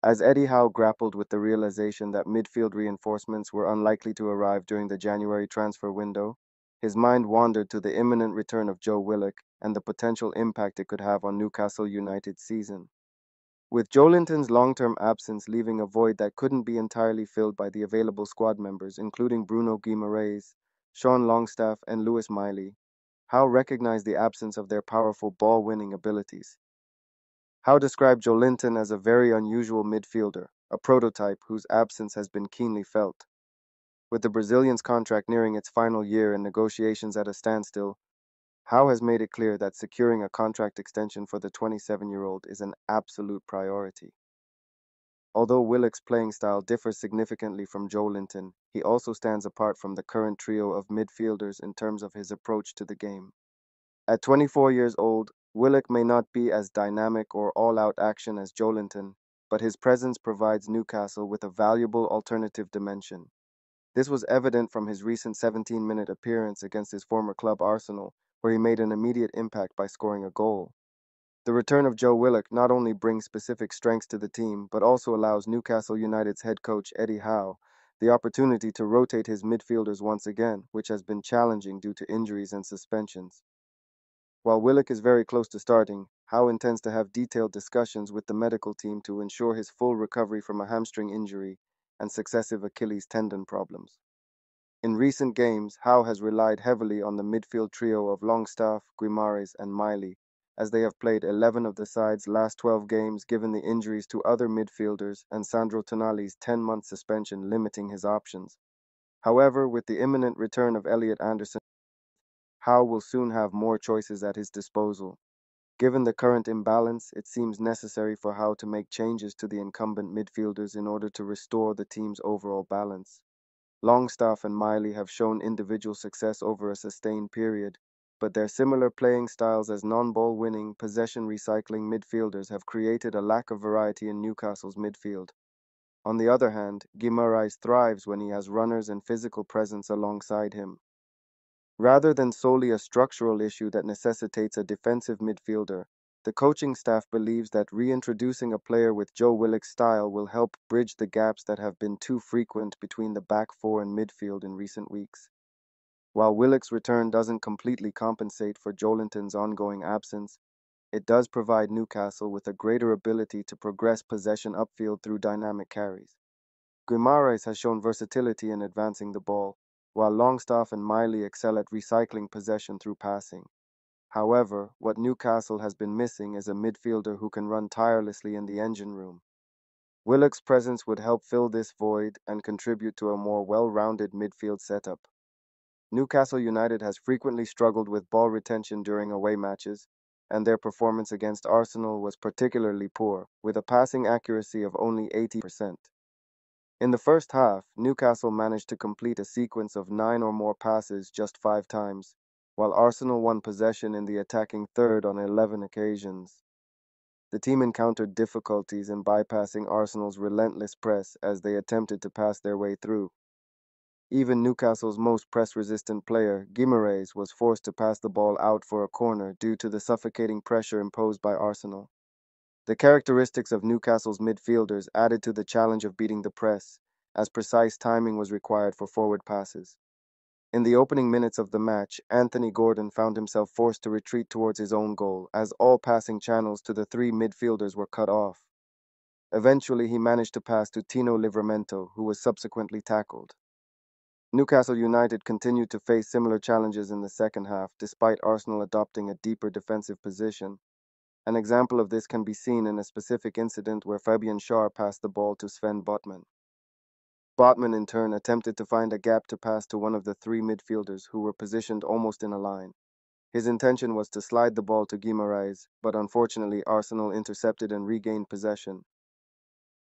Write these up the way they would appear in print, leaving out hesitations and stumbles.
As Eddie Howe grappled with the realization that midfield reinforcements were unlikely to arrive during the January transfer window, his mind wandered to the imminent return of Joe Willock and the potential impact it could have on Newcastle United's season. With Joelinton's long-term absence leaving a void that couldn't be entirely filled by the available squad members, including Bruno Guimaraes, Sean Longstaff, and Lewis Miley, Howe recognized the absence of their powerful ball-winning abilities. Howe described Joelinton as a very unusual midfielder, a prototype whose absence has been keenly felt. With the Brazilian's contract nearing its final year and negotiations at a standstill, Howe has made it clear that securing a contract extension for the 27-year-old is an absolute priority. Although Willock's playing style differs significantly from Joelinton, he also stands apart from the current trio of midfielders in terms of his approach to the game. At 24 years old, Willock may not be as dynamic or all-out action as Joelinton, but his presence provides Newcastle with a valuable alternative dimension. This was evident from his recent 17-minute appearance against his former club Arsenal, where he made an immediate impact by scoring a goal. The return of Joe Willock not only brings specific strengths to the team, but also allows Newcastle United's head coach Eddie Howe the opportunity to rotate his midfielders once again, which has been challenging due to injuries and suspensions. While Willock is very close to starting, Howe intends to have detailed discussions with the medical team to ensure his full recovery from a hamstring injury and successive Achilles tendon problems. In recent games, Howe has relied heavily on the midfield trio of Longstaff, Guimares, and Miley, as they have played 11 of the side's last 12 games given the injuries to other midfielders and Sandro Tonali's 10-month suspension limiting his options. However, with the imminent return of Elliot Anderson, Howe will soon have more choices at his disposal. Given the current imbalance, it seems necessary for Howe to make changes to the incumbent midfielders in order to restore the team's overall balance. Longstaff and Miley have shown individual success over a sustained period, but their similar playing styles as non-ball winning, possession recycling midfielders have created a lack of variety in Newcastle's midfield. On the other hand, Guimaraes thrives when he has runners and physical presence alongside him. Rather than solely a structural issue that necessitates a defensive midfielder, the coaching staff believes that reintroducing a player with Joe Willock's style will help bridge the gaps that have been too frequent between the back four and midfield in recent weeks. While Willock's return doesn't completely compensate for Joelinton's ongoing absence, it does provide Newcastle with a greater ability to progress possession upfield through dynamic carries. Guimaraes has shown versatility in advancing the ball, while Longstaff and Miley excel at recycling possession through passing. However, what Newcastle has been missing is a midfielder who can run tirelessly in the engine room. Willock's presence would help fill this void and contribute to a more well-rounded midfield setup. Newcastle United has frequently struggled with ball retention during away matches, and their performance against Arsenal was particularly poor, with a passing accuracy of only 80%. In the first half, Newcastle managed to complete a sequence of 9 or more passes just 5 times, while Arsenal won possession in the attacking third on 11 occasions. The team encountered difficulties in bypassing Arsenal's relentless press as they attempted to pass their way through. Even Newcastle's most press-resistant player, Guimaraes, was forced to pass the ball out for a corner due to the suffocating pressure imposed by Arsenal. The characteristics of Newcastle's midfielders added to the challenge of beating the press, as precise timing was required for forward passes. In the opening minutes of the match, Anthony Gordon found himself forced to retreat towards his own goal, as all passing channels to the three midfielders were cut off. Eventually, he managed to pass to Tino Livramento, who was subsequently tackled. Newcastle United continued to face similar challenges in the second half, despite Arsenal adopting a deeper defensive position. An example of this can be seen in a specific incident where Fabian Schär passed the ball to Sven Botman. Botman, in turn, attempted to find a gap to pass to one of the three midfielders who were positioned almost in a line. His intention was to slide the ball to Guimaraes, but unfortunately Arsenal intercepted and regained possession.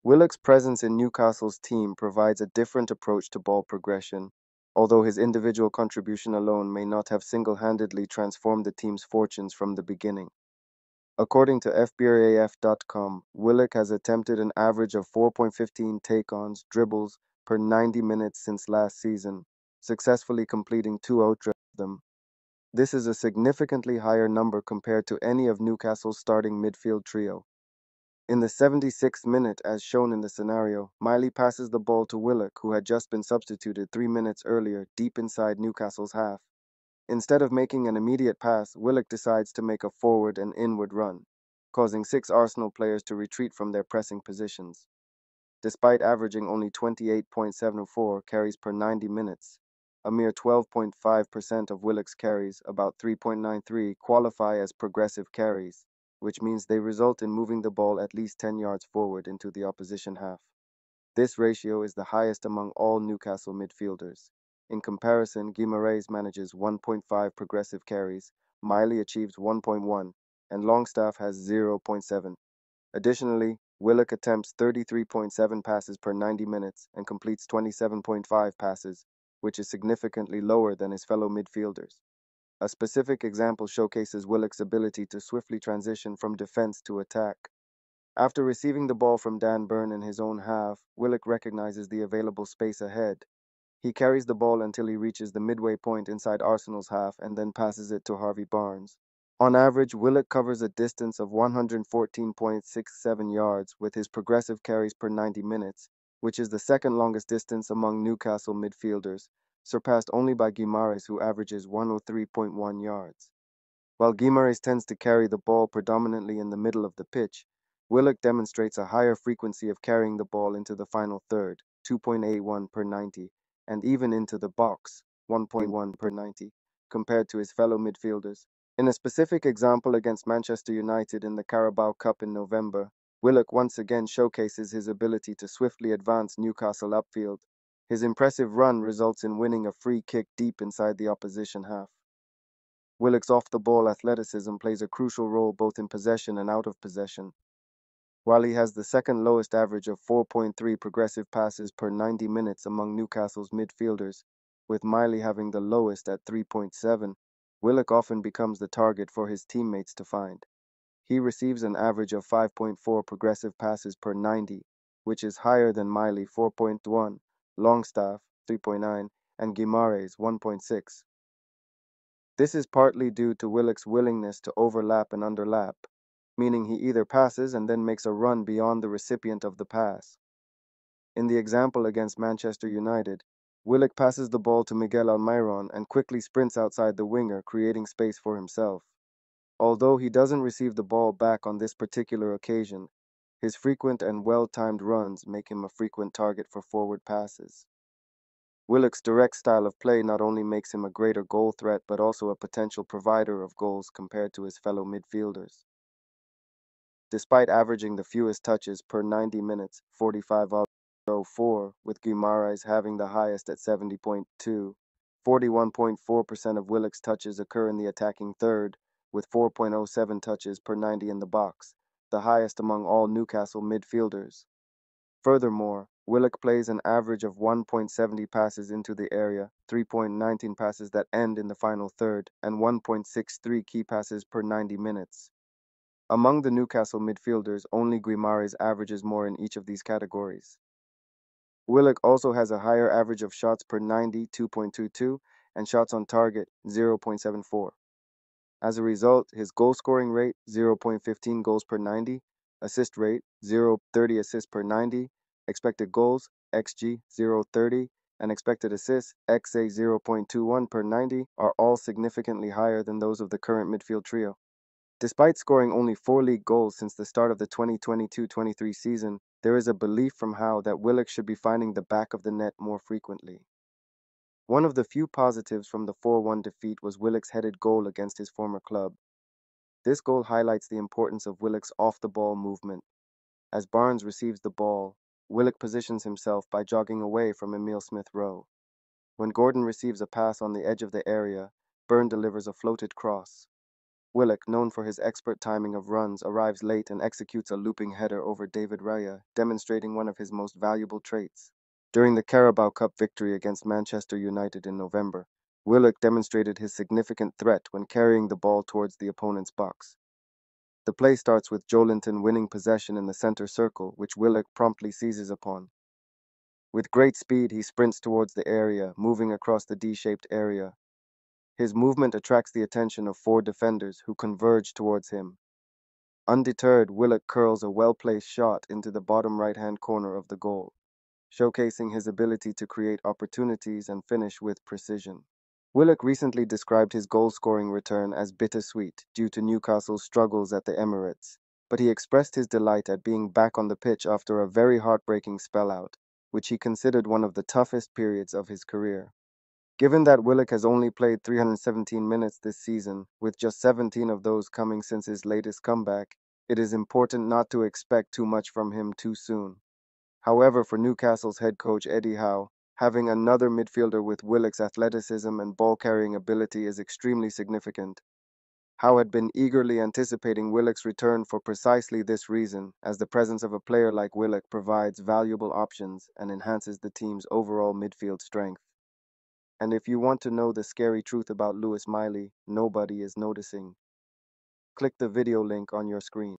Willock's presence in Newcastle's team provides a different approach to ball progression, although his individual contribution alone may not have single-handedly transformed the team's fortunes from the beginning. According to FBRAF.com, Willock has attempted an average of 4.15 take-ons, dribbles, per 90 minutes since last season, successfully completing 2 out of them. This is a significantly higher number compared to any of Newcastle's starting midfield trio. In the 76th minute, as shown in the scenario, Miley passes the ball to Willock, who had just been substituted 3 minutes earlier, deep inside Newcastle's half. Instead of making an immediate pass, Willock decides to make a forward and inward run, causing 6 Arsenal players to retreat from their pressing positions. Despite averaging only 28.74 carries per 90 minutes, a mere 12.5% of Willock's carries, about 3.93, qualify as progressive carries, which means they result in moving the ball at least 10 yards forward into the opposition half. This ratio is the highest among all Newcastle midfielders. In comparison, Guimaraes manages 1.5 progressive carries, Miley achieves 1.1, and Longstaff has 0.7. Additionally, Willock attempts 33.7 passes per 90 minutes and completes 27.5 passes, which is significantly lower than his fellow midfielders. A specific example showcases Willock's ability to swiftly transition from defense to attack. After receiving the ball from Dan Burn in his own half, Willock recognizes the available space ahead. He carries the ball until he reaches the midway point inside Arsenal's half and then passes it to Harvey Barnes. On average, Willock covers a distance of 114.67 yards with his progressive carries per 90 minutes, which is the second longest distance among Newcastle midfielders, surpassed only by Guimaraes, who averages 103.1 yards. While Guimaraes tends to carry the ball predominantly in the middle of the pitch, Willock demonstrates a higher frequency of carrying the ball into the final third, 2.81 per 90, and even into the box, 1.1 per 90, compared to his fellow midfielders. In a specific example against Manchester United in the Carabao Cup in November, Willock once again showcases his ability to swiftly advance Newcastle upfield. His impressive run results in winning a free kick deep inside the opposition half. Willock's off-the-ball athleticism plays a crucial role both in possession and out of possession. While he has the second lowest average of 4.3 progressive passes per 90 minutes among Newcastle's midfielders, with Miley having the lowest at 3.7, Willock often becomes the target for his teammates to find. He receives an average of 5.4 progressive passes per 90, which is higher than Miley 4.1, Longstaff 3.9, and Guimaraes 1.6. This is partly due to Willock's willingness to overlap and underlap, meaning he either passes and then makes a run beyond the recipient of the pass. In the example against Manchester United, Willock passes the ball to Miguel Almiron and quickly sprints outside the winger, creating space for himself. Although he doesn't receive the ball back on this particular occasion, his frequent and well-timed runs make him a frequent target for forward passes. Willock's direct style of play not only makes him a greater goal threat but also a potential provider of goals compared to his fellow midfielders. Despite averaging the fewest touches per 90 minutes, 45.04, with Guimaraes having the highest at 70.2, 41.4% of Willock's touches occur in the attacking third, with 4.07 touches per 90 in the box, the highest among all Newcastle midfielders. Furthermore, Willock plays an average of 1.70 passes into the area, 3.19 passes that end in the final third, and 1.63 key passes per 90 minutes. Among the Newcastle midfielders, only Guimaraes averages more in each of these categories. Willock also has a higher average of shots per 90, 2.22, and shots on target, 0.74. As a result, his goal-scoring rate, 0.15 goals per 90, assist rate, 0.30 assists per 90, expected goals, XG, 0.30, and expected assists, XA, 0.21 per 90, are all significantly higher than those of the current midfield trio. Despite scoring only 4 league goals since the start of the 2022-23 season, there is a belief from Howe that Willock should be finding the back of the net more frequently. One of the few positives from the 4-1 defeat was Willock's headed goal against his former club. This goal highlights the importance of Willock's off-the-ball movement. As Barnes receives the ball, Willock positions himself by jogging away from Emile Smith-Rowe. When Gordon receives a pass on the edge of the area, Byrne delivers a floated cross. Willock, known for his expert timing of runs, arrives late and executes a looping header over David Raya, demonstrating one of his most valuable traits. During the Carabao Cup victory against Manchester United in November, Willock demonstrated his significant threat when carrying the ball towards the opponent's box. The play starts with Joelinton winning possession in the center circle, which Willock promptly seizes upon. With great speed, he sprints towards the area, moving across the D-shaped area. His movement attracts the attention of 4 defenders who converge towards him. Undeterred, Willock curls a well-placed shot into the bottom right-hand corner of the goal, showcasing his ability to create opportunities and finish with precision. Willock recently described his goal-scoring return as bittersweet due to Newcastle's struggles at the Emirates, but he expressed his delight at being back on the pitch after a very heartbreaking spell out, which he considered one of the toughest periods of his career. Given that Willock has only played 317 minutes this season, with just 17 of those coming since his latest comeback, it is important not to expect too much from him too soon. However, for Newcastle's head coach Eddie Howe, having another midfielder with Willock's athleticism and ball-carrying ability is extremely significant. Howe had been eagerly anticipating Willock's return for precisely this reason, as the presence of a player like Willock provides valuable options and enhances the team's overall midfield strength. And if you want to know the scary truth about Lewis Miley, nobody is noticing. Click the video link on your screen.